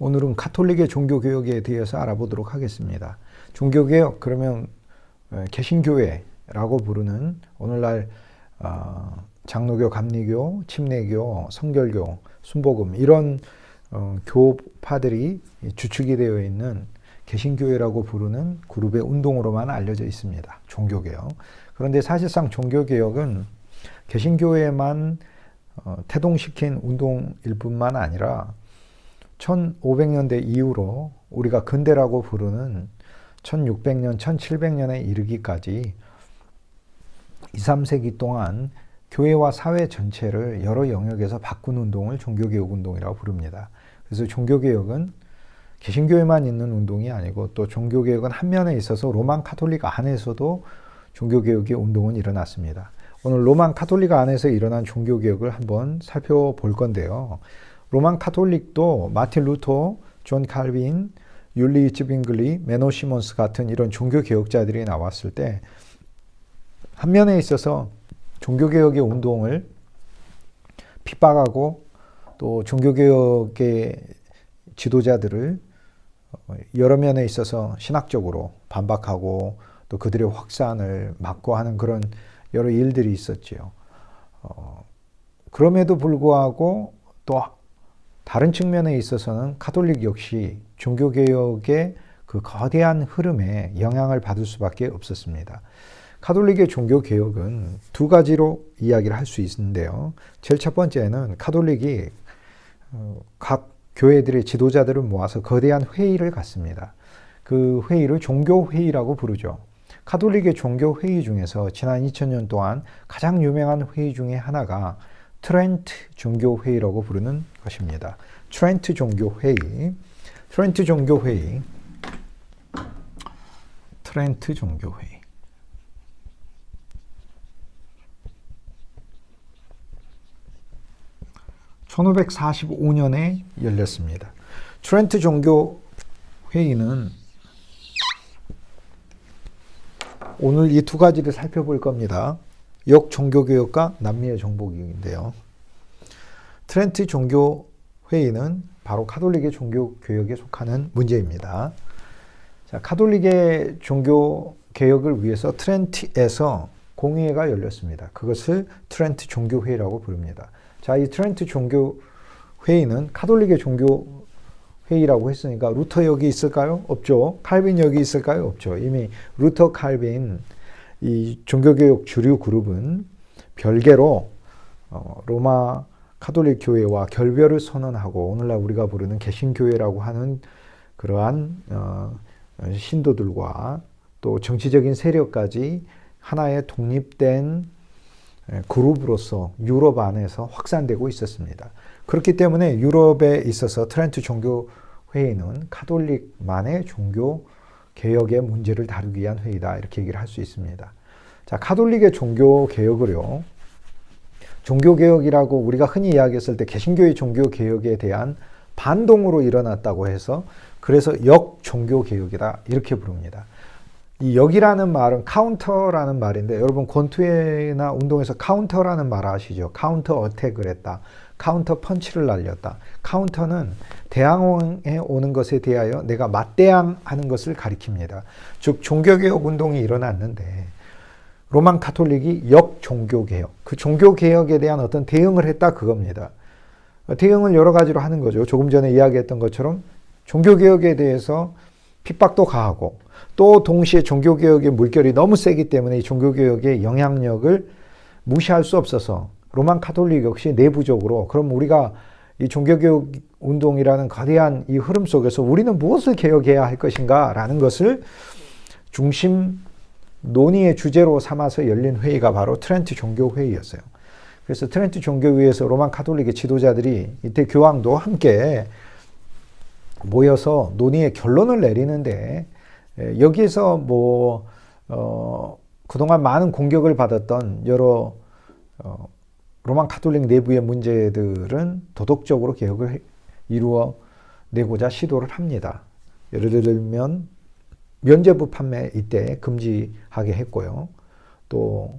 오늘은 가톨릭의 종교개혁에 대해서 알아보도록 하겠습니다. 종교개혁 그러면 개신교회라고 부르는 오늘날 장로교, 감리교, 침례교, 성결교, 순복음 이런 교파들이 주축이 되어 있는 개신교회라고 부르는 그룹의 운동으로만 알려져 있습니다. 종교개혁. 그런데 사실상 종교개혁은 개신교회만 태동시킨 운동일 뿐만 아니라 1500년대 이후로 우리가 근대라고 부르는 1600년, 1700년에 이르기까지 2, 3세기 동안 교회와 사회 전체를 여러 영역에서 바꾼 운동을 종교개혁 운동이라고 부릅니다. 그래서 종교개혁은 개신교회만 있는 운동이 아니고 또 종교개혁은 한 면에 있어서 로만 카톨릭 안에서도 종교개혁의 운동은 일어났습니다. 오늘 로만 카톨릭 안에서 일어난 종교개혁을 한번 살펴볼 건데요. 로만 카톨릭도 마틴 루터, 존 칼빈, 율리 즈빙글리, 메노 시몬스 같은 이런 종교개혁자들이 나왔을 때 한 면에 있어서 종교개혁의 운동을 핍박하고 또 종교개혁의 지도자들을 여러 면에 있어서 신학적으로 반박하고 또 그들의 확산을 막고 하는 그런 여러 일들이 있었지요. 그럼에도 불구하고 또 다른 측면에 있어서는 가톨릭 역시 종교개혁의 그 거대한 흐름에 영향을 받을 수밖에 없었습니다. 가톨릭의 종교개혁은 두 가지로 이야기를 할 수 있는데요. 제일 첫 번째는 가톨릭이 각 교회들의 지도자들을 모아서 거대한 회의를 갖습니다. 그 회의를 종교회의라고 부르죠. 가톨릭의 종교회의 중에서 지난 2000년 동안 가장 유명한 회의 중에 하나가 트렌트 종교회의라고 부르는 것입니다. 트렌트 종교회의, 트렌트 종교회의, 트렌트 종교회의. 1545년에 열렸습니다. 트렌트 종교회의는 오늘 이 두 가지를 살펴볼 겁니다. 역종교개혁과 남미의 정복인데요. 트렌트 종교회의는 바로 가톨릭의 종교개혁에 속하는 문제입니다. 자, 가톨릭의 종교개혁을 위해서 트렌트에서 공의회가 열렸습니다. 그것을 트렌트 종교회의라고 부릅니다. 자, 이 트렌트 종교회의는 가톨릭의 종교회의라고 했으니까 루터 여기 있을까요? 없죠. 칼빈 여기 있을까요? 없죠. 이미 루터, 칼빈 이 종교개혁 주류 그룹은 별개로 로마 가톨릭 교회와 결별을 선언하고 오늘날 우리가 부르는 개신교회라고 하는 그러한 신도들과 또 정치적인 세력까지 하나의 독립된 그룹으로서 유럽 안에서 확산되고 있었습니다. 그렇기 때문에 유럽에 있어서 트렌트 종교회의는 가톨릭만의 종교개혁의 문제를 다루기 위한 회의다 이렇게 얘기를 할 수 있습니다. 자, 가톨릭의 종교개혁을요. 종교개혁이라고 우리가 흔히 이야기했을 때 개신교의 종교개혁에 대한 반동으로 일어났다고 해서 그래서 역종교개혁이다 이렇게 부릅니다. 이 역이라는 말은 카운터라는 말인데 여러분 권투회나 운동에서 카운터라는 말 아시죠? 카운터 어택을 했다. 카운터 펀치를 날렸다. 카운터는 대항해 오는 것에 대하여 내가 맞대항하는 것을 가리킵니다. 즉 종교개혁 운동이 일어났는데 로만 카톨릭이 역종교개혁, 그 종교개혁에 대한 어떤 대응을 했다 그겁니다. 대응을 여러 가지로 하는 거죠. 조금 전에 이야기했던 것처럼 종교개혁에 대해서 핍박도 가하고 또 동시에 종교개혁의 물결이 너무 세기 때문에 이 종교개혁의 영향력을 무시할 수 없어서 로만 카톨릭 역시 내부적으로 그럼 우리가 이 종교개혁 운동이라는 거대한 이 흐름 속에서 우리는 무엇을 개혁해야 할 것인가 라는 것을 중심 논의의 주제로 삼아서 열린 회의가 바로 트렌트 종교회의였어요. 그래서 트렌트 종교회의에서 로만 카톨릭의 지도자들이 이때 교황도 함께 모여서 논의의 결론을 내리는데 여기에서 그동안 많은 공격을 받았던 여러 로만 카톨릭 내부의 문제들은 도덕적으로 개혁을 이루어내고자 시도를 합니다. 예를 들면 면죄부 판매 이때 금지하게 했고요. 또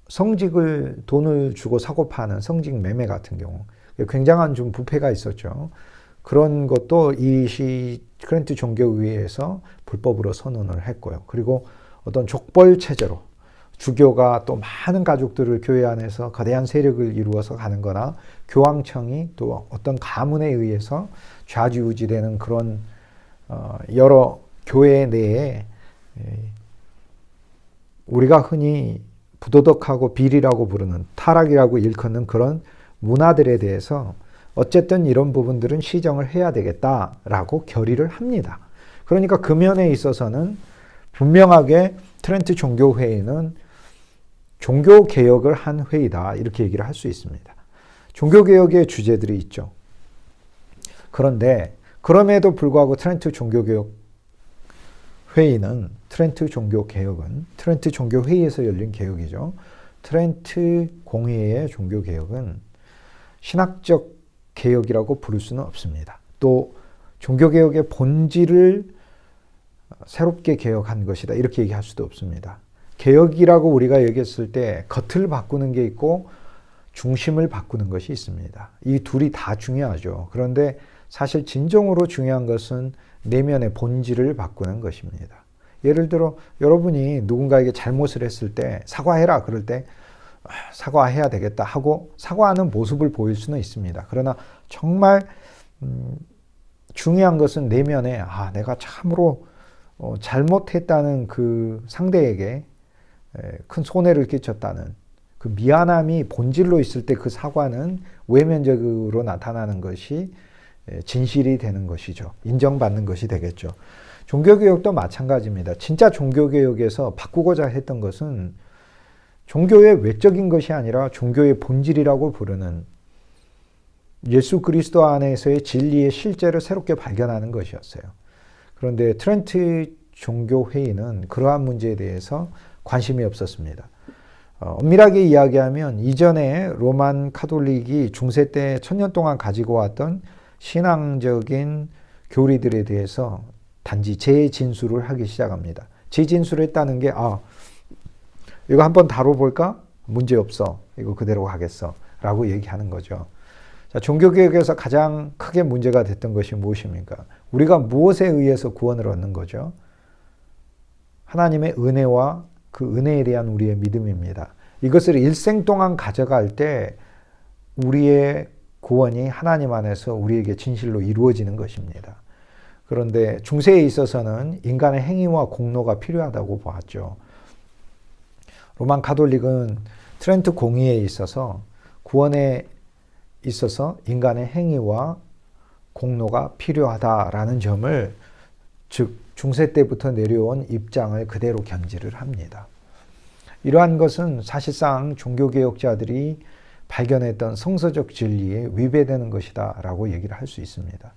성직을 돈을 주고 사고 파는 성직 매매 같은 경우 굉장한 좀 부패가 있었죠. 그런 것도 트렌트 종교의회에서 불법으로 선언을 했고요. 그리고 어떤 족벌 체제로 주교가 또 많은 가족들을 교회 안에서 거대한 세력을 이루어서 가는 거나 교황청이 또 어떤 가문에 의해서 좌지우지되는 그런 여러 교회 내에 우리가 흔히 부도덕하고 비리라고 부르는 타락이라고 일컫는 그런 문화들에 대해서 어쨌든 이런 부분들은 시정을 해야 되겠다라고 결의를 합니다. 그러니까 그 면에 있어서는 분명하게 트렌트 종교회의는 종교개혁을 한 회의다 이렇게 얘기를 할 수 있습니다. 종교개혁의 주제들이 있죠. 그런데 그럼에도 불구하고 트렌트 종교개혁은 트렌트 종교회의에서 열린 개혁이죠. 트렌트 공회의 종교개혁은 신학적 개혁이라고 부를 수는 없습니다. 또 종교개혁의 본질을 새롭게 개혁한 것이다 이렇게 얘기할 수도 없습니다. 개혁이라고 우리가 얘기했을 때 겉을 바꾸는 게 있고 중심을 바꾸는 것이 있습니다. 이 둘이 다 중요하죠. 그런데 사실 진정으로 중요한 것은 내면의 본질을 바꾸는 것입니다. 예를 들어 여러분이 누군가에게 잘못을 했을 때 사과해라 그럴 때 사과해야 되겠다 하고 사과하는 모습을 보일 수는 있습니다. 그러나 정말 중요한 것은 내면에 내가 참으로 잘못했다는 그 상대에게 큰 손해를 끼쳤다는 그 미안함이 본질로 있을 때 그 사과는 외면적으로 나타나는 것이 진실이 되는 것이죠. 인정받는 것이 되겠죠. 종교개혁도 마찬가지입니다. 진짜 종교개혁에서 바꾸고자 했던 것은 종교의 외적인 것이 아니라 종교의 본질이라고 부르는 예수 그리스도 안에서의 진리의 실제를 새롭게 발견하는 것이었어요. 그런데 트렌트 종교회의는 그러한 문제에 대해서 관심이 없었습니다. 엄밀하게 이야기하면 이전에 로만 카톨릭이 중세 때 1000년 동안 가지고 왔던 신앙적인 교리들에 대해서 단지 재진술을 하기 시작합니다. 재진술을 했다는 게 이거 한번 다뤄볼까? 문제없어. 이거 그대로 가겠어. 라고 얘기하는 거죠. 자, 종교개혁에서 가장 크게 문제가 됐던 것이 무엇입니까? 우리가 무엇에 의해서 구원을 얻는 거죠? 하나님의 은혜와 그 은혜에 대한 우리의 믿음입니다. 이것을 일생 동안 가져갈 때 우리의 구원이 하나님 안에서 우리에게 진실로 이루어지는 것입니다. 그런데 중세에 있어서는 인간의 행위와 공로가 필요하다고 보았죠. 로만 가톨릭은 트렌트 공의에 있어서 구원에 있어서 인간의 행위와 공로가 필요하다라는 점을 즉 중세 때부터 내려온 입장을 그대로 견지를 합니다. 이러한 것은 사실상 종교개혁자들이 발견했던 성서적 진리에 위배되는 것이다 라고 얘기를 할 수 있습니다.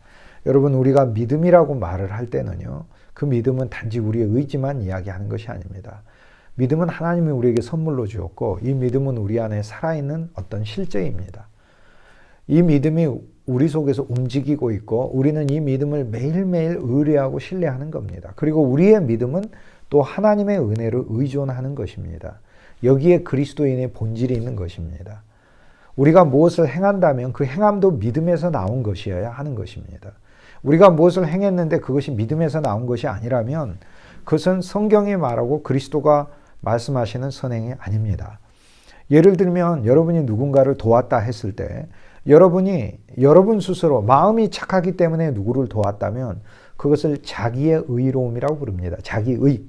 여러분 우리가 믿음이라고 말을 할 때는요. 그 믿음은 단지 우리의 의지만 이야기하는 것이 아닙니다. 믿음은 하나님이 우리에게 선물로 주었고 이 믿음은 우리 안에 살아있는 어떤 실제입니다. 이 믿음이 우리 속에서 움직이고 있고 우리는 이 믿음을 매일매일 의뢰하고 신뢰하는 겁니다. 그리고 우리의 믿음은 또 하나님의 은혜를 의존하는 것입니다. 여기에 그리스도인의 본질이 있는 것입니다. 우리가 무엇을 행한다면 그 행함도 믿음에서 나온 것이어야 하는 것입니다. 우리가 무엇을 행했는데 그것이 믿음에서 나온 것이 아니라면 그것은 성경이 말하고 그리스도가 말씀하시는 선행이 아닙니다. 예를 들면 여러분이 누군가를 도왔다 했을 때 여러분 스스로 마음이 착하기 때문에 누구를 도왔다면 그것을 자기의 의로움이라고 부릅니다. 자기의.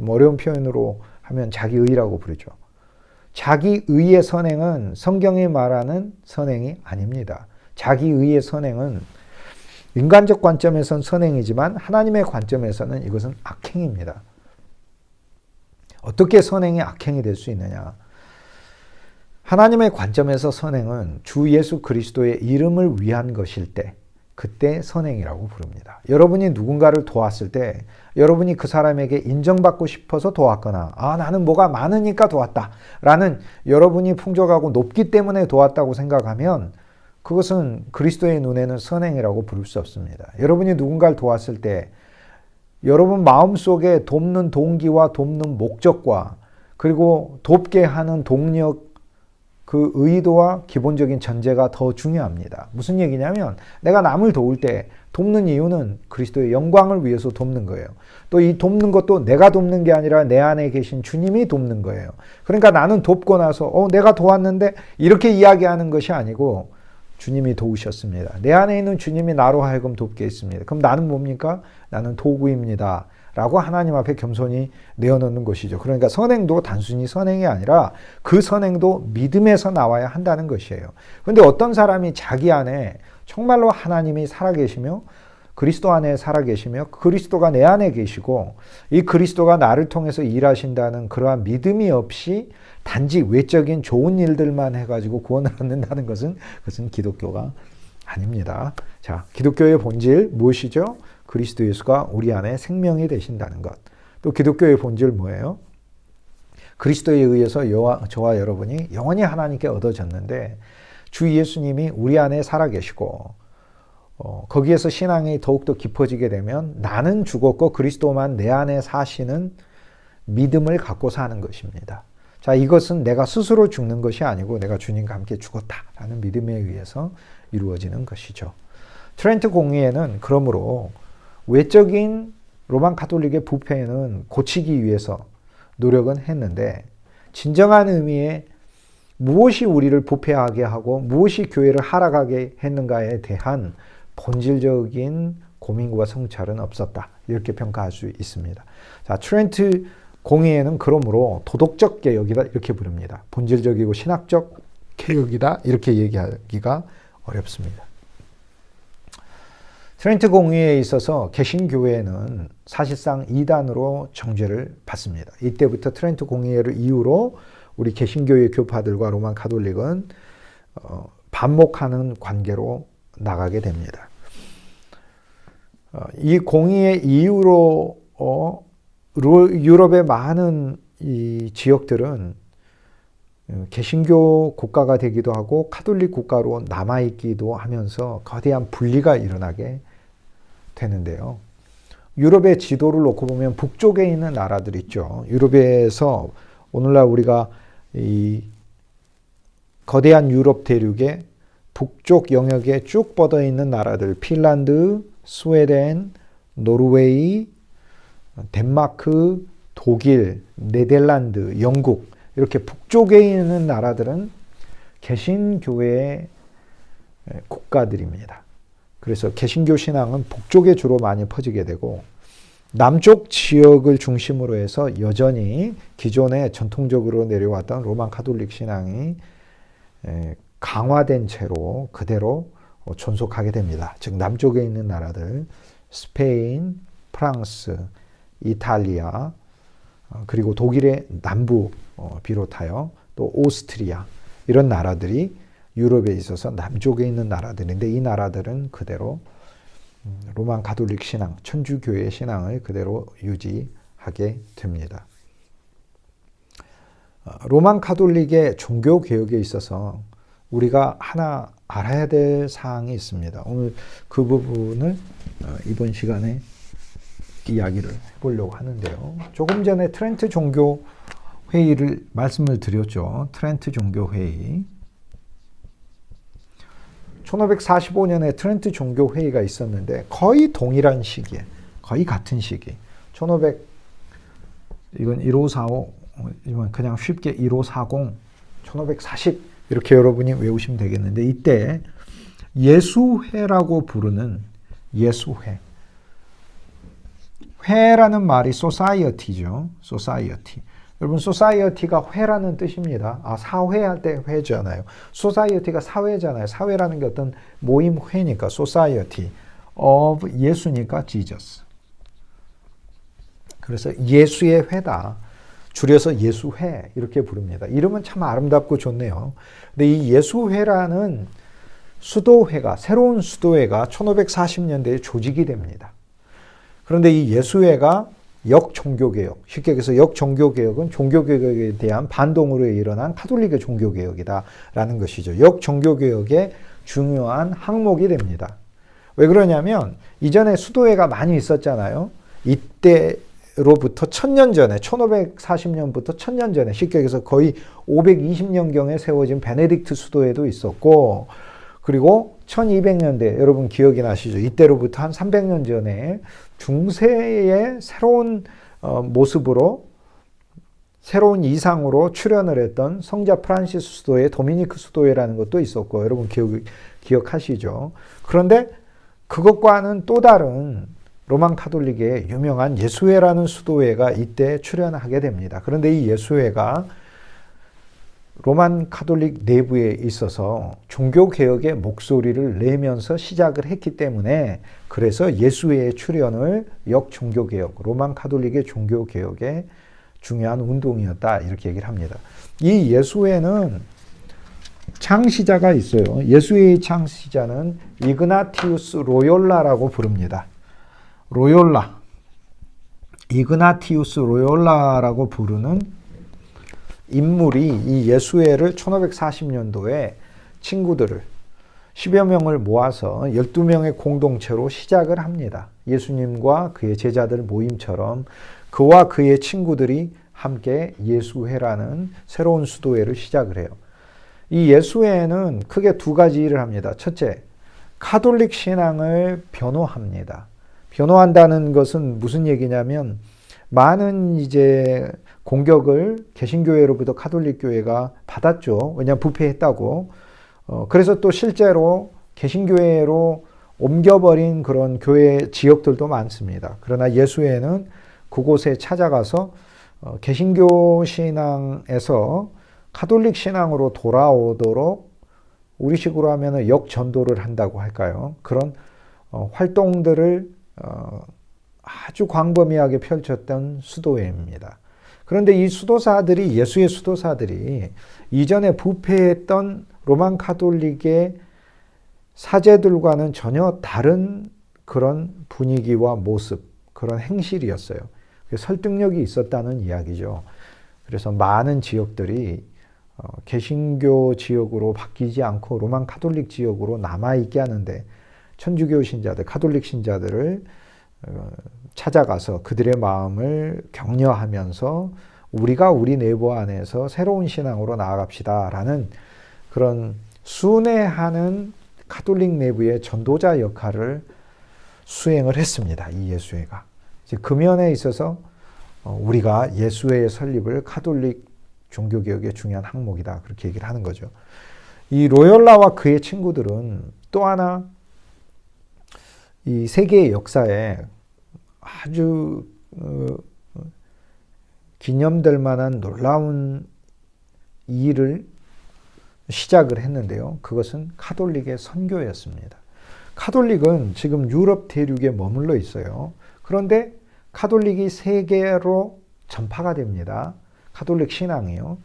어려운 표현으로 하면 자기의라고 부르죠. 자기의의 선행은 성경이 말하는 선행이 아닙니다. 자기의의 선행은 인간적 관점에서는 선행이지만 하나님의 관점에서는 이것은 악행입니다. 어떻게 선행이 악행이 될 수 있느냐? 하나님의 관점에서 선행은 주 예수 그리스도의 이름을 위한 것일 때 그때 선행이라고 부릅니다. 여러분이 누군가를 도왔을 때 여러분이 그 사람에게 인정받고 싶어서 도왔거나 나는 뭐가 많으니까 도왔다 라는 여러분이 풍족하고 높기 때문에 도왔다고 생각하면 그것은 그리스도의 눈에는 선행이라고 부를 수 없습니다. 여러분이 누군가를 도왔을 때 여러분 마음속에 돕는 동기와 돕는 목적과 그리고 돕게 하는 동력 그 의도와 기본적인 전제가 더 중요합니다. 무슨 얘기냐면 내가 남을 도울 때 돕는 이유는 그리스도의 영광을 위해서 돕는 거예요. 또 이 돕는 것도 내가 돕는 게 아니라 내 안에 계신 주님이 돕는 거예요. 그러니까 나는 돕고 나서 내가 도왔는데 이렇게 이야기하는 것이 아니고 주님이 도우셨습니다. 내 안에 있는 주님이 나로 하여금 돕게 했습니다. 그럼 나는 뭡니까? 나는 도구입니다. 라고 하나님 앞에 겸손히 내어놓는 것이죠. 그러니까 선행도 단순히 선행이 아니라 그 선행도 믿음에서 나와야 한다는 것이에요. 그런데 어떤 사람이 자기 안에 정말로 하나님이 살아계시며 그리스도 안에 살아계시며 그리스도가 내 안에 계시고 이 그리스도가 나를 통해서 일하신다는 그러한 믿음이 없이 단지 외적인 좋은 일들만 해가지고 구원을 얻는다는 것은 그것은 기독교가 아닙니다. 자, 기독교의 본질 무엇이죠? 그리스도 예수가 우리 안에 생명이 되신다는 것. 또 기독교의 본질 뭐예요? 그리스도에 의해서 저와 여러분이 영원히 하나님께 얻어졌는데 주 예수님이 우리 안에 살아계시고 거기에서 신앙이 더욱더 깊어지게 되면 나는 죽었고 그리스도만 내 안에 사시는 믿음을 갖고 사는 것입니다. 자, 이것은 내가 스스로 죽는 것이 아니고 내가 주님과 함께 죽었다라는 믿음에 의해서 이루어지는 것이죠. 트렌트 공의회는 그러므로 외적인 로만 가톨릭의 부패는 고치기 위해서 노력은 했는데 진정한 의미의 무엇이 우리를 부패하게 하고 무엇이 교회를 하락하게 했는가에 대한 본질적인 고민과 성찰은 없었다. 이렇게 평가할 수 있습니다. 자, 트렌트 공의회는 그러므로 도덕적 개혁이다 이렇게 부릅니다. 본질적이고 신학적 개혁이다 이렇게 얘기하기가 어렵습니다. 트렌트 공의회에 있어서 개신교회는 사실상 이단으로 정죄를 받습니다. 이때부터 트렌트 공의회를 이유로 우리 개신교회 교파들과 로만 가톨릭은 반목하는 관계로 나가게 됩니다. 이 공의회 이후로 유럽의 많은 이 지역들은 개신교 국가가 되기도 하고 카톨릭 국가로 남아있기도 하면서 거대한 분리가 일어나게 되는데요. 유럽의 지도를 놓고 보면 북쪽에 있는 나라들 있죠. 유럽에서 오늘날 우리가 이 거대한 유럽 대륙의 북쪽 영역에 쭉 뻗어 있는 나라들, 핀란드, 스웨덴, 노르웨이, 덴마크, 독일, 네덜란드, 영국 이렇게 북쪽에 있는 나라들은 개신교회의 국가들입니다. 그래서 개신교 신앙은 북쪽에 주로 많이 퍼지게 되고 남쪽 지역을 중심으로 해서 여전히 기존에 전통적으로 내려왔던 로만 가톨릭 신앙이 강화된 채로 그대로 존속하게 됩니다. 즉 남쪽에 있는 나라들 스페인, 프랑스, 이탈리아 그리고 독일의 남부 비롯하여 또 오스트리아 이런 나라들이 유럽에 있어서 남쪽에 있는 나라들인데 이 나라들은 그대로 로만 가톨릭 신앙, 천주교회 신앙을 그대로 유지하게 됩니다. 로만 가톨릭의 종교 개혁에 있어서 우리가 하나 알아야 될 사항이 있습니다. 오늘 그 부분을 이번 시간에 이야기를 해보려고 하는데요. 조금 전에 트렌트 종교 회의를 말씀을 드렸죠. 트렌트 종교 회의. 1545년에 트렌트 종교 회의가 있었는데 거의 동일한 시기에, 거의 같은 시기. 이건 1545, 이건 그냥 쉽게 1540, 1540 이렇게 여러분이 외우시면 되겠는데 이때 예수회라고 부르는 예수회. 회라는 말이 society죠. society. 여러분 society가 회라는 뜻입니다. 사회할 때 회잖아요. society가 사회잖아요. 사회라는 게 어떤 모임 회니까 society of 예수니까 Jesus. 그래서 예수의 회다. 줄여서 예수회 이렇게 부릅니다. 이름은 참 아름답고 좋네요. 근데 이 예수회라는 수도회가 새로운 수도회가 1540년대에 조직이 됩니다. 그런데 이 예수회가 역종교개혁, 쉽게 얘기해서 역종교개혁은 종교개혁에 대한 반동으로 일어난 카톨릭의 종교개혁이다라는 것이죠. 역종교개혁의 중요한 항목이 됩니다. 왜 그러냐면 이전에 수도회가 많이 있었잖아요. 이때 로부터 1000년 전에 1540년부터 1000년 전에 쉽게 얘기해서 거의 520년경에 세워진 베네딕트 수도에도 있었고 그리고 1200년대 여러분 기억이 나시죠? 이때로부터 한 300년 전에 중세의 새로운 모습으로 새로운 이상으로 출현을 했던 성자 프란시스 수도회 도미니크 수도회라는 것도 있었고 여러분 기억하시죠? 그런데 그것과는 또 다른 로만 카톨릭의 유명한 예수회라는 수도회가 이때 출현하게 됩니다. 그런데 이 예수회가 로만 카톨릭 내부에 있어서 종교개혁의 목소리를 내면서 시작을 했기 때문에 그래서 예수회의 출현을 역종교개혁, 로만 카톨릭의 종교개혁의 중요한 운동이었다 이렇게 얘기를 합니다. 이 예수회는 창시자가 있어요. 예수회의 창시자는 이그나티우스 로욜라라고 부릅니다. 로욜라, 이그나티우스 로욜라라고 부르는 인물이 이 예수회를 1540년도에 친구들을 10여 명을 모아서 12명의 공동체로 시작을 합니다. 예수님과 그의 제자들 모임처럼 그와 그의 친구들이 함께 예수회라는 새로운 수도회를 시작을 해요. 이 예수회는 크게 두 가지 일을 합니다. 첫째, 카톨릭 신앙을 변호합니다. 변호한다는 것은 무슨 얘기냐면 많은 이제 공격을 개신교회로부터 카톨릭 교회가 받았죠. 왜냐하면 부패했다고. 그래서 또 실제로 개신교회로 옮겨버린 그런 교회 지역들도 많습니다. 그러나 예수회는 그곳에 찾아가서 개신교 신앙에서 카톨릭 신앙으로 돌아오도록 우리식으로 하면 역전도를 한다고 할까요? 그런 활동들을 아주 광범위하게 펼쳤던 수도회입니다. 그런데 이 수도사들이 예수의 수도사들이 이전에 부패했던 로만 카톨릭의 사제들과는 전혀 다른 그런 분위기와 모습, 그런 행실이었어요. 설득력이 있었다는 이야기죠. 그래서 많은 지역들이 개신교 지역으로 바뀌지 않고 로만 카톨릭 지역으로 남아있게 하는데 천주교 신자들, 카톨릭 신자들을 찾아가서 그들의 마음을 격려하면서 우리가 우리 내부 안에서 새로운 신앙으로 나아갑시다라는 그런 순회하는 카톨릭 내부의 전도자 역할을 수행을 했습니다. 이 예수회가. 그 면에 있어서 우리가 예수회의 설립을 카톨릭 종교개혁의 중요한 항목이다. 그렇게 얘기를 하는 거죠. 이 로욜라와 그의 친구들은 또 하나 이 세계의 역사에 아주 기념될 만한 놀라운 일을 시작을 했는데요. 그것은 카톨릭의 선교였습니다. 카톨릭은 지금 유럽 대륙에 머물러 있어요. 그런데 카톨릭이 세계로 전파가 됩니다. 카톨릭 신앙이요.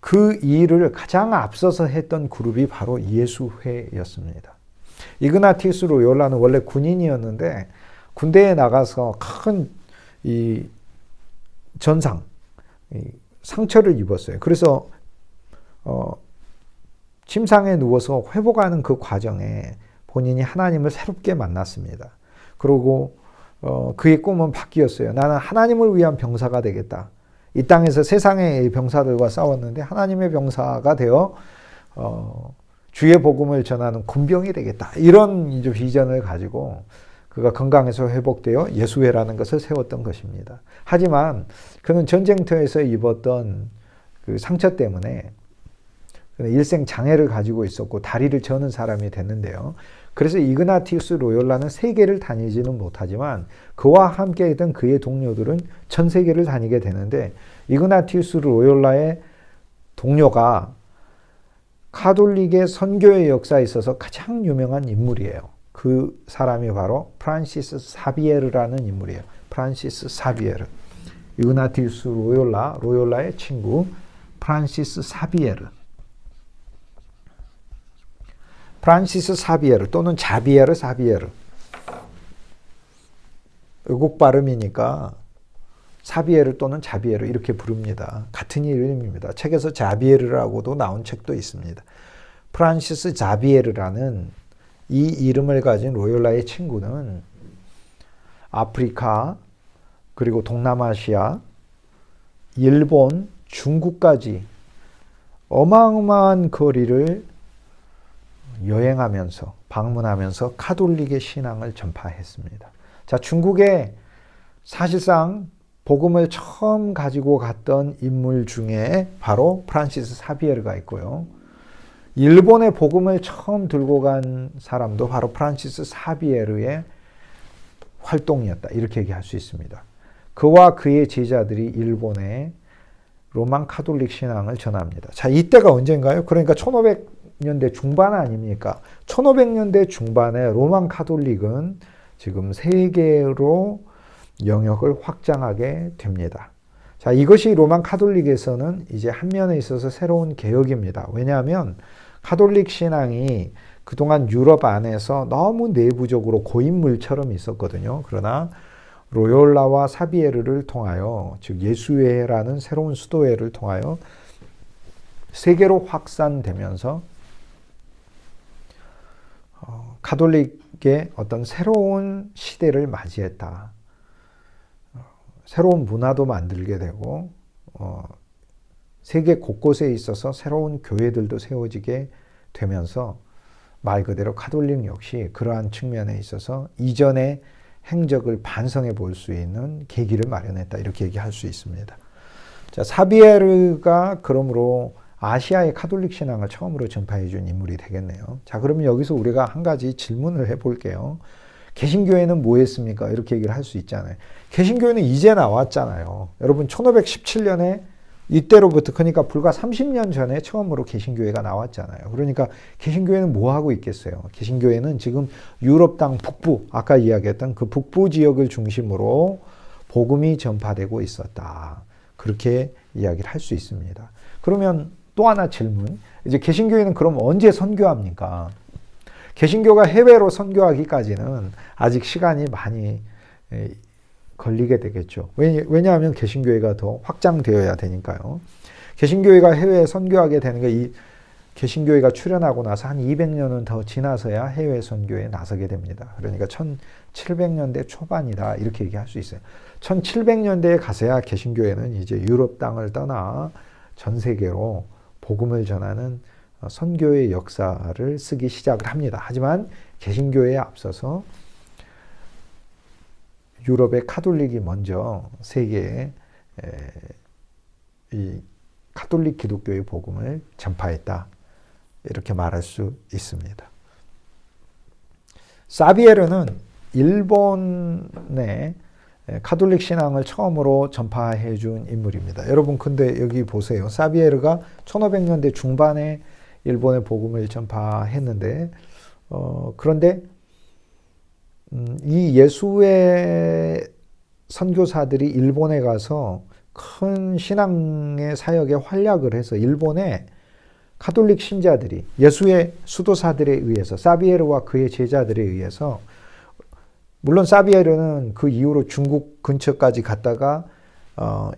그 일을 가장 앞서서 했던 그룹이 바로 예수회였습니다. 이그나티우스 로욜라는 원래 군인이었는데 군대에 나가서 큰 이 전상, 상처를 입었어요. 그래서 침상에 누워서 회복하는 그 과정에 본인이 하나님을 새롭게 만났습니다. 그리고 그의 꿈은 바뀌었어요. 나는 하나님을 위한 병사가 되겠다. 이 땅에서 세상의 병사들과 싸웠는데 하나님의 병사가 되어 주의 복음을 전하는 군병이 되겠다. 이런 이제 비전을 가지고 그가 건강해서 회복되어 예수회라는 것을 세웠던 것입니다. 하지만 그는 전쟁터에서 입었던 그 상처 때문에 일생 장애를 가지고 있었고 다리를 저는 사람이 됐는데요. 그래서 이그나티우스 로욜라는 세계를 다니지는 못하지만 그와 함께 있던 그의 동료들은 전 세계를 다니게 되는데 이그나티우스 로욜라의 동료가 카톨릭의 선교의 역사에 있어서 가장 유명한 인물이에요. 그 사람이 바로 프란시스 사비에르라는 인물이에요. 프란시스 사비에르. 이그나티우스 로욜라의 친구 프란시스 사비에르. 프란시스 사비에르 또는 자비에르 사비에르. 외국 발음이니까 사비에르 또는 자비에르 이렇게 부릅니다. 같은 이름입니다. 책에서 자비에르라고도 나온 책도 있습니다. 프란시스 자비에르라는 이 이름을 가진 로욜라의 친구는 아프리카, 그리고 동남아시아, 일본, 중국까지 어마어마한 거리를 여행하면서 방문하면서 카톨릭의 신앙을 전파했습니다. 자, 중국에 사실상 복음을 처음 가지고 갔던 인물 중에 바로 프란시스 사비에르가 있고요. 일본에 복음을 처음 들고 간 사람도 바로 프란시스 사비에르의 활동이었다. 이렇게 얘기할 수 있습니다. 그와 그의 제자들이 일본에 로만 카톨릭 신앙을 전합니다. 자, 이때가 언젠가요? 그러니까 1500년대 중반 아닙니까? 1500년대 중반에 로만 카톨릭은 지금 세계로 영역을 확장하게 됩니다. 자, 이것이 로만 카톨릭에서는 이제 한 면에 있어서 새로운 개혁입니다. 왜냐하면 카톨릭 신앙이 그동안 유럽 안에서 너무 내부적으로 고인물처럼 있었거든요. 그러나 로욜라와 사비에르를 통하여, 즉 예수회라는 새로운 수도회를 통하여 세계로 확산되면서 카톨릭의 어떤 새로운 시대를 맞이했다. 새로운 문화도 만들게 되고 세계 곳곳에 있어서 새로운 교회들도 세워지게 되면서 말 그대로 카톨릭 역시 그러한 측면에 있어서 이전의 행적을 반성해 볼 수 있는 계기를 마련했다. 이렇게 얘기할 수 있습니다. 자, 사비에르가 그러므로 아시아의 카톨릭 신앙을 처음으로 전파해 준 인물이 되겠네요. 자, 그러면 여기서 우리가 한 가지 질문을 해 볼게요. 개신교회는 뭐 했습니까? 이렇게 얘기를 할 수 있잖아요. 개신교회는 이제 나왔잖아요. 여러분 1517년에 이때로부터, 그러니까 불과 30년 전에 처음으로 개신교회가 나왔잖아요. 그러니까 개신교회는 뭐 하고 있겠어요? 개신교회는 지금 유럽 땅 북부, 아까 이야기했던 그 북부 지역을 중심으로 복음이 전파되고 있었다. 그렇게 이야기를 할 수 있습니다. 그러면 또 하나 질문. 이제 개신교회는 그럼 언제 선교합니까? 개신교가 해외로 선교하기까지는 아직 시간이 많이 걸리게 되겠죠. 왜냐하면 개신교회가 더 확장되어야 되니까요. 개신교회가 해외에 선교하게 되는 게 이 개신교회가 출현하고 나서 한 200년은 더 지나서야 해외 선교에 나서게 됩니다. 그러니까 1700년대 초반이다. 이렇게 얘기할 수 있어요. 1700년대에 가서야 개신교회는 이제 유럽 땅을 떠나 전 세계로 복음을 전하는 선교의 역사를 쓰기 시작을 합니다. 하지만 개신교회에 앞서서 유럽의 카톨릭이 먼저 세계에 이 카톨릭 기독교의 복음을 전파했다. 이렇게 말할 수 있습니다. 사비에르는 일본의 카톨릭 신앙을 처음으로 전파해 준 인물입니다. 여러분 근데 여기 보세요. 사비에르가 1500년대 중반에 일본의 복음을 전파했는데 그런데 이 예수의 선교사들이 일본에 가서 큰 신앙의 사역에 활약을 해서 일본의 카톨릭 신자들이 예수의 수도사들에 의해서, 사비에르와 그의 제자들에 의해서, 물론 사비에르는 그 이후로 중국 근처까지 갔다가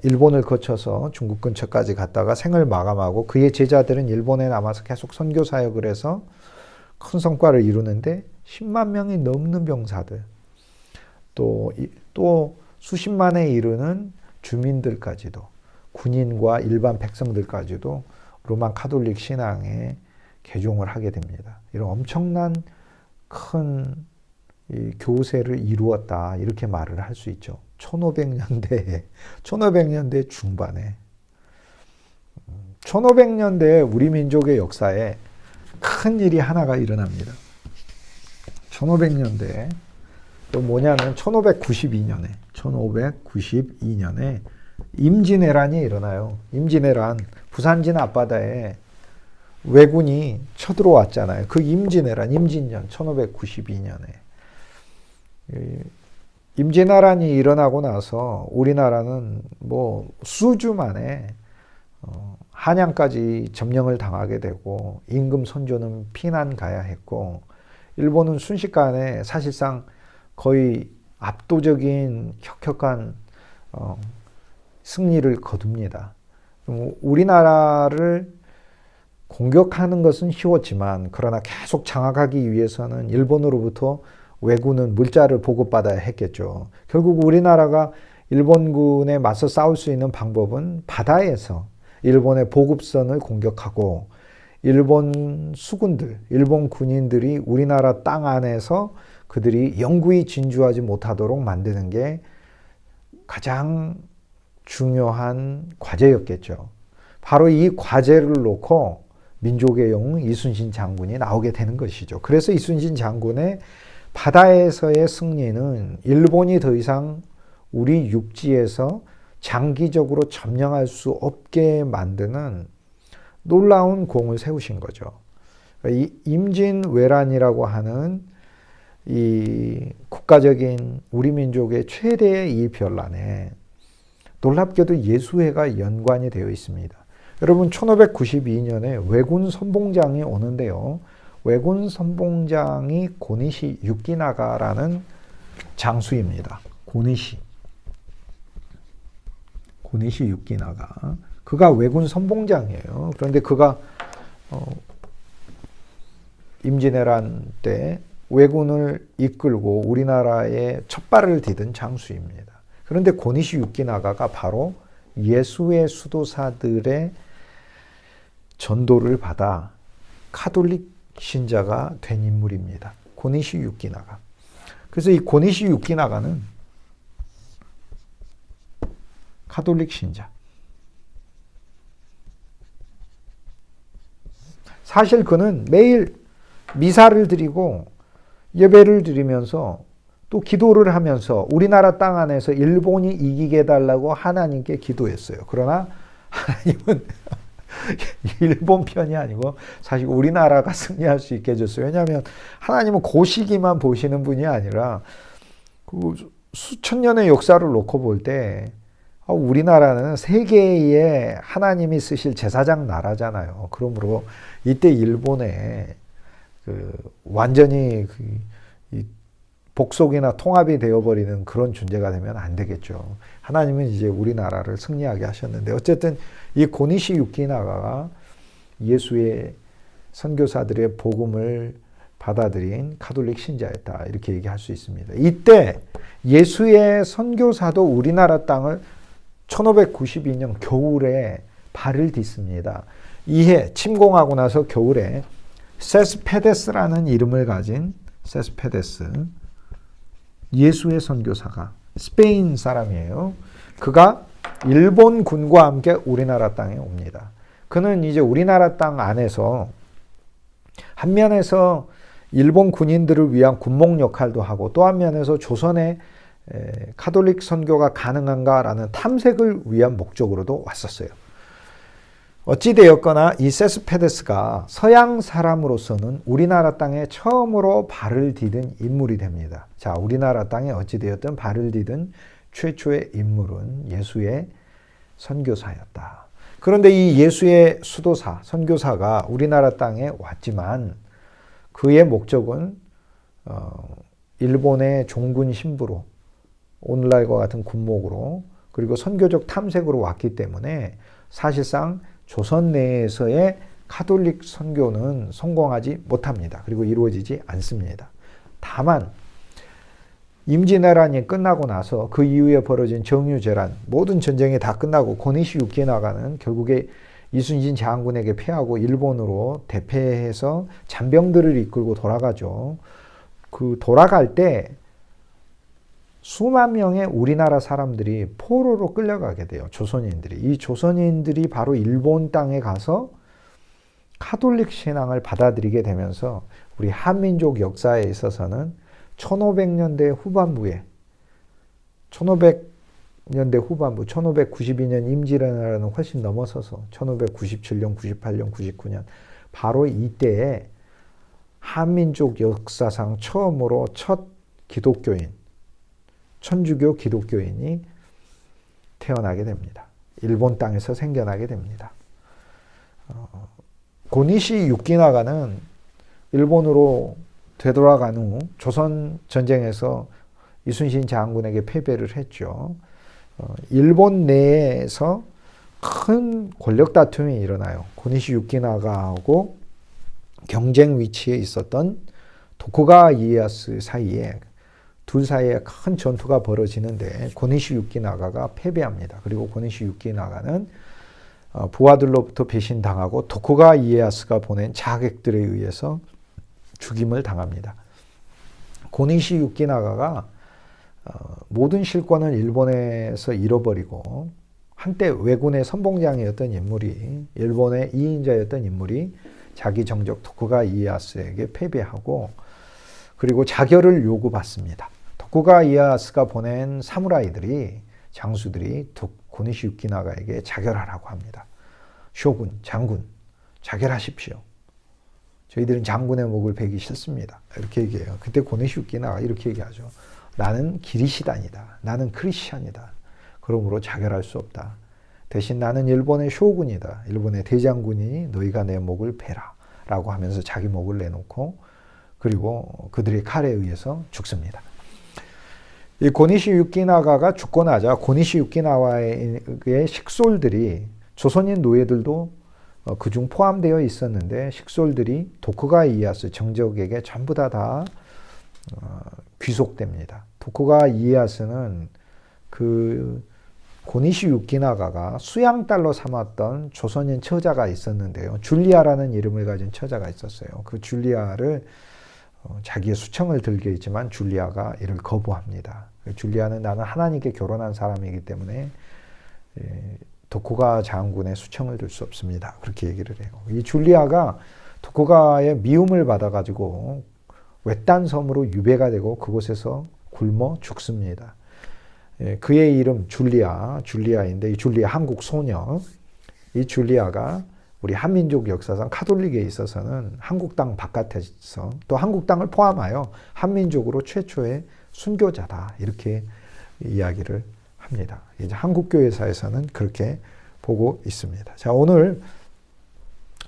일본을 거쳐서 중국 근처까지 갔다가 생을 마감하고, 그의 제자들은 일본에 남아서 계속 선교 사역을 해서 큰 성과를 이루는데 10만 명이 넘는 병사들, 또 수십만에 이르는 주민들까지도, 군인과 일반 백성들까지도 로만 카톨릭 신앙에 개종을 하게 됩니다. 이런 엄청난 큰 이 교세를 이루었다. 이렇게 말을 할 수 있죠. 1500년대 중반에. 1500년대 우리 민족의 역사에 큰 일이 하나가 일어납니다. 1500년대 또 뭐냐면 1592년에 임진왜란이 일어나요. 임진왜란, 부산진 앞바다에 왜군이 쳐들어왔잖아요. 그 임진왜란, 임진년 1592년에 임진왜란이 일어나고 나서 우리나라는 뭐 수주 만에 한양까지 점령을 당하게 되고, 임금 선조는 피난 가야 했고, 일본은 순식간에 사실상 거의 압도적인 혁혁한 승리를 거둡니다. 우리나라를 공격하는 것은 쉬웠지만, 그러나 계속 장악하기 위해서는 일본으로부터 왜군은 물자를 보급받아야 했겠죠. 결국 우리나라가 일본군에 맞서 싸울 수 있는 방법은 바다에서 일본의 보급선을 공격하고 일본 수군들, 일본 군인들이 우리나라 땅 안에서 그들이 영구히 진주하지 못하도록 만드는 게 가장 중요한 과제였겠죠. 바로 이 과제를 놓고 민족의 영웅 이순신 장군이 나오게 되는 것이죠. 그래서 이순신 장군의 바다에서의 승리는 일본이 더 이상 우리 육지에서 장기적으로 점령할 수 없게 만드는 놀라운 공을 세우신 거죠. 이 임진왜란이라고 하는 이 국가적인 우리 민족의 최대의 이 변란에 놀랍게도 예수회가 연관이 되어 있습니다. 여러분 1592년에 왜군 선봉장이 오는데요. 왜군 선봉장이 고니시 유키나가라는 장수입니다. 고니시 유키나가. 그가 왜군 선봉장이에요. 그런데 그가 임진왜란 때 왜군을 이끌고 우리나라에 첫발을 디딘 장수입니다. 그런데 고니시 유키나가가 바로 예수의 수도사들의 전도를 받아 카톨릭 신자가 된 인물입니다. 고니시 유키나가. 그래서 이 고니시 유키나가는 카톨릭 신자. 사실 그는 매일 미사를 드리고 예배를 드리면서 또 기도를 하면서 우리나라 땅 안에서 일본이 이기게 해달라고 하나님께 기도했어요. 그러나 하나님은 일본 편이 아니고 사실 우리나라가 승리할 수 있게 해줬어요. 왜냐하면 하나님은 그 시기만 보시는 분이 아니라 그 수천 년의 역사를 놓고 볼 때 우리나라는 세계에 하나님이 쓰실 제사장 나라잖아요. 그러므로 이때 일본에 완전히 복속이나 통합이 되어버리는 그런 존재가 되면 안 되겠죠. 하나님은 이제 우리나라를 승리하게 하셨는데 어쨌든 이 고니시 유키나가가 예수의 선교사들의 복음을 받아들인 카톨릭 신자였다. 이렇게 얘기할 수 있습니다. 이때 예수의 선교사도 우리나라 땅을 1592년 겨울에 발을 딛습니다. 이해 침공하고 나서 겨울에 세스페데스라는 이름을 가진 세스페데스 예수의 선교사가 스페인 사람이에요. 그가 일본 군과 함께 우리나라 땅에 옵니다. 그는 이제 우리나라 땅 안에서 한 면에서 일본 군인들을 위한 군목 역할도 하고 또 한 면에서 조선의 카톨릭 선교가 가능한가라는 탐색을 위한 목적으로도 왔었어요. 어찌되었거나 이 세스페데스가 서양 사람으로서는 우리나라 땅에 처음으로 발을 디딘 인물이 됩니다. 자, 우리나라 땅에 어찌되었든 발을 디딘 최초의 인물은 예수의 선교사였다. 그런데 이 예수의 수도사, 선교사가 우리나라 땅에 왔지만 그의 목적은 일본의 종군 신부로 오늘날과 같은 군목으로 그리고 선교적 탐색으로 왔기 때문에 사실상 조선 내에서의 카톨릭 선교는 성공하지 못합니다. 그리고 이루어지지 않습니다. 다만 임진왜란이 끝나고 나서 그 이후에 벌어진 정유재란 모든 전쟁이 다 끝나고 고니시 유키나가는 결국에 이순신 장군에게 패하고 일본으로 대패해서 잔병들을 이끌고 돌아가죠. 그 돌아갈 때 수만 명의 우리나라 사람들이 포로로 끌려가게 돼요. 조선인들이. 이 조선인들이 바로 일본 땅에 가서 카톨릭 신앙을 받아들이게 되면서 우리 한민족 역사에 있어서는 1500년대 후반부에 1592년 임진왜란은 훨씬 넘어서서 1597년, 98년, 99년 바로 이때에 한민족 역사상 처음으로 첫 기독교인 천주교 기독교인이 태어나게 됩니다. 일본 땅에서 생겨나게 됩니다. 고니시 유키나가는 일본으로 되돌아간 후 조선 전쟁에서 이순신 장군에게 패배를 했죠. 일본 내에서 큰 권력 다툼이 일어나요. 고니시 유키나가하고 경쟁 위치에 있었던 도쿠가와 이에야스 사이에 둘 사이에 큰 전투가 벌어지는데 고니시 유키나가가 패배합니다. 그리고 고니시 유키나가는 부하들로부터 배신당하고 도쿠가와 이에야스가 보낸 자객들에 의해서 죽임을 당합니다. 고니시 유키나가가 모든 실권을 일본에서 잃어버리고 한때 왜군의 선봉장이었던 인물이, 일본의 2인자였던 인물이 자기 정적 도쿠가와 이에야스에게 패배하고 그리고 자결을 요구받습니다. 도쿠가와 이에야스가 보낸 사무라이들이, 장수들이 고니시 유키나가에게 자결하라고 합니다. 쇼군, 장군, 자결하십시오. 저희들은 장군의 목을 베기 싫습니다. 이렇게 얘기해요. 그때 고니시 유키나가 이렇게 얘기하죠. 나는 기리시단이다. 나는 크리스찬이다. 그러므로 자결할 수 없다. 대신 나는 일본의 쇼군이다. 일본의 대장군이니 너희가 내 목을 베라. 라고 하면서 자기 목을 내놓고 그리고 그들의 칼에 의해서 죽습니다. 이 고니시 유키나가가 죽고 나자 고니시 유키나가의 식솔들이, 조선인 노예들도 그중 포함되어 있었는데 식솔들이 도쿠가와 이에야스 정적에게 전부 다 귀속됩니다. 도쿠가와 이에야스는 그 고니시 유키나가가 수양딸로 삼았던 조선인 처자가 있었는데요. 줄리아라는 이름을 가진 처자가 있었어요. 그 줄리아를 자기의 수청을 들게 했지만 줄리아가 이를 거부합니다. 줄리아는 나는 하나님께 결혼한 사람이기 때문에 도쿠가 장군의 수청을 들 수 없습니다. 그렇게 얘기를 해요. 이 줄리아가 도쿠가의 미움을 받아가지고 외딴 섬으로 유배가 되고 그곳에서 굶어 죽습니다. 그의 이름 줄리아인데 이 줄리아 한국 소녀, 이 줄리아가 우리 한민족 역사상 카톨릭에 있어서는 한국 땅 바깥에서 또 한국 땅을 포함하여 한민족으로 최초의 순교자다. 이렇게 이야기를 합니다. 이제 한국교회사에서는 그렇게 보고 있습니다. 자, 오늘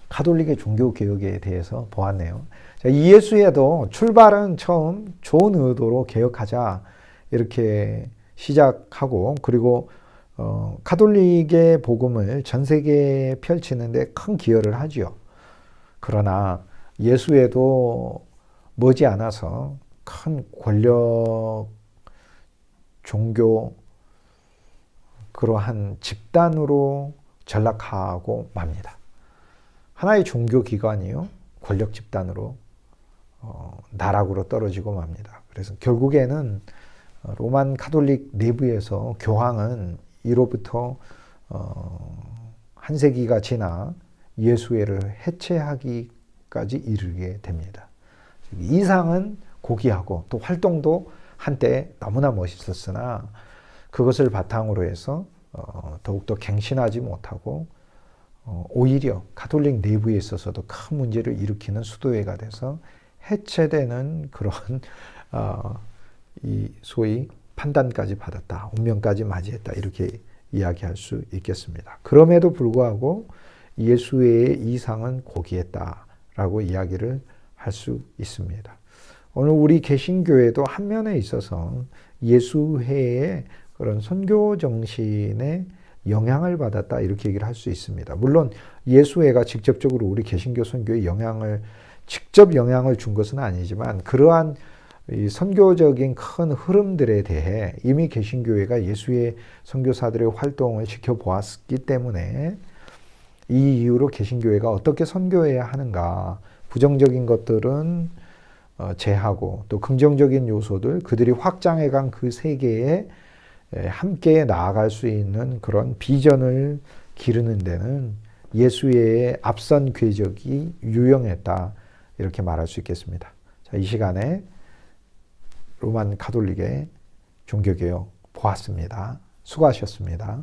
카톨릭의 종교개혁에 대해서 보았네요. 자, 이 예수에도 출발은 처음 좋은 의도로 개혁하자 이렇게 시작하고 그리고 카톨릭의 복음을 전 세계에 펼치는데 큰 기여를 하지요. 그러나 예수에도 머지않아서 큰 권력, 종교, 그러한 집단으로 전락하고 맙니다. 하나의 종교 기관이요, 권력 집단으로 나락으로 떨어지고 맙니다. 그래서 결국에는 로만 카톨릭 내부에서 교황은 이로부터 한 세기가 지나 예수회를 해체하기까지 이르게 됩니다. 이상은 고귀하고 또 활동도 한때 너무나 멋있었으나 그것을 바탕으로 해서 더욱더 갱신하지 못하고 오히려 카톨릭 내부에 있어서도 큰 문제를 일으키는 수도회가 돼서 해체되는 그런 이 소위 판단까지 받았다, 운명까지 맞이했다 이렇게 이야기할 수 있겠습니다. 그럼에도 불구하고 예수회의 이상은 고귀했다라고 이야기를 할 수 있습니다. 오늘 우리 개신교회도 한 면에 있어서 예수회의 그런 선교 정신에 영향을 받았다 이렇게 얘기를 할 수 있습니다. 물론 예수회가 직접적으로 우리 개신교 선교에 직접 영향을 준 것은 아니지만 그러한 이 선교적인 큰 흐름들에 대해 이미 개신교회가 예수의 선교사들의 활동을 지켜보았기 때문에 이 이후로 개신교회가 어떻게 선교해야 하는가, 부정적인 것들은 제하고 또 긍정적인 요소들, 그들이 확장해간 그 세계에 함께 나아갈 수 있는 그런 비전을 기르는 데는 예수의 앞선 궤적이 유용했다 이렇게 말할 수 있겠습니다. 자, 이 시간에 로만 가톨릭의 종교개혁 보았습니다. 수고하셨습니다.